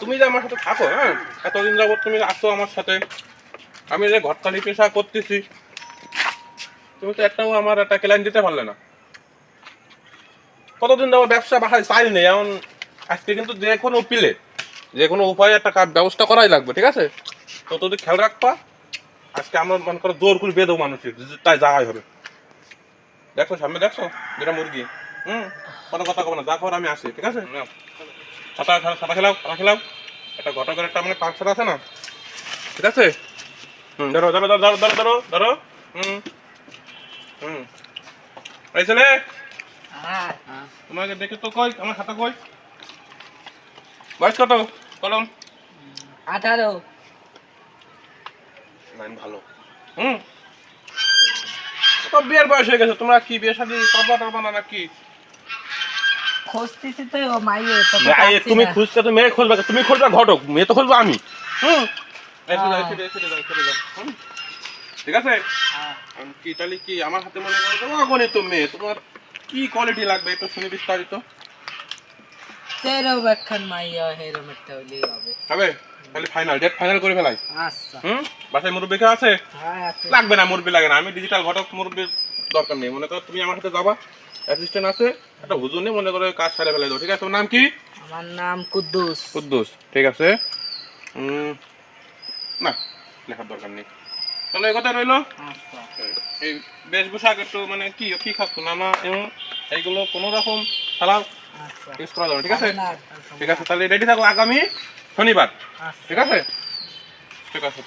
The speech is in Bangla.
তুমি যে আমার সাথে থাকো, হ্যাঁ, এতদিন যাবত তুমি আসো আমার সাথে, আমি যে ঘরখালি পেশা করতেছি, তুমি তো একটাও আমার একটা ক্লায়েন্ট দিতে পারলে না। কতদিন যাবো ব্যবসা বাসায় চাই নেই, এমন আজকে কিন্তু যে কোনো উপিলে যে কোনো উপায়ে একটা ব্যবস্থা করাই লাগবে, ঠিক আছে? তো তোদের খেয়াল রাখবা, আজকে আমরা মনে করো জোর করে বেঁধো মানুষের, তাই যাওয়াই হবে। দেখো সামনে দেখছো যেটা মুরগি, কোনো কথা কব না, যা কর আমি আসি, ঠিক আছে? ছাতা ছাতা খেলাও, ছাতা খেলাও, একটা ঘটকের একটা মানে পাঁচ ছাতা আছে না, ঠিক আছে? ধরো ধরো ধরো ধরো ধরো ধরো ধরো। হুম হুম এই ছেলে, তোমাকে দেখে তো কই আমার খাতা কই, বয়স কত? কলম 18। লাইন ভালো। হুম তো বিয়ের বয়স হয়ে গেছে, তোমরা কি বিয়ে শাদী করবা টরবা না নাকি? খুঁজতেছি তো মাইয়ে তো তুমি খুঁজতে তো মেয়ে খুঁজবে, তুমি খুঁজবা ঘটক, মেয়ে তো খুঁজবো আমি। হুম ঠিক আছে। কি তাহলে কি আমার হাতে মনে করো তোমার তো মেয়ে, তোমার কি কোয়ালিটি লাগবে একটু শুনি বিস্তারিত। তেরো একখান মাইয়া হেরম একটা হইলেই হবে। হবে তাহলে ফাইনাল ডেট ফাইনাল করে ফেলাই। আচ্ছা। বাসায় মুরব্বি কেউ আছে? হ্যাঁ আছে। লাগবে না, মুরব্বি লাগে না, আমি ডিজিটাল ঘটক, মুরব্বির দরকার নেই। মনে করো তুমি আমার সাথে যাবা, অ্যাসিস্ট্যান্ট আছে, একটা হুজুর নেই, মনে করো কাজ সারে ফেলে দাও, ঠিক আছে? তোমার নাম কি? আমার নাম কুদ্দুস। কুদ্দুস, ঠিক আছে। না লেখার দরকার নেই, তাহলে এই কথা রইলো। আচ্ছা। এই বেশভূষাক একটু মানে কি কি খাচ্ছ নামা এবং এইগুলো কোনো রকম ছাড়াও আচ্ছা। ইউজ করা যাবে, ঠিক আছে? না, ঠিক আছে, তাহলে রেডি থাকো আগামী শনিবার, আচ্ছা। ঠিক আছে? ঠিক আছে।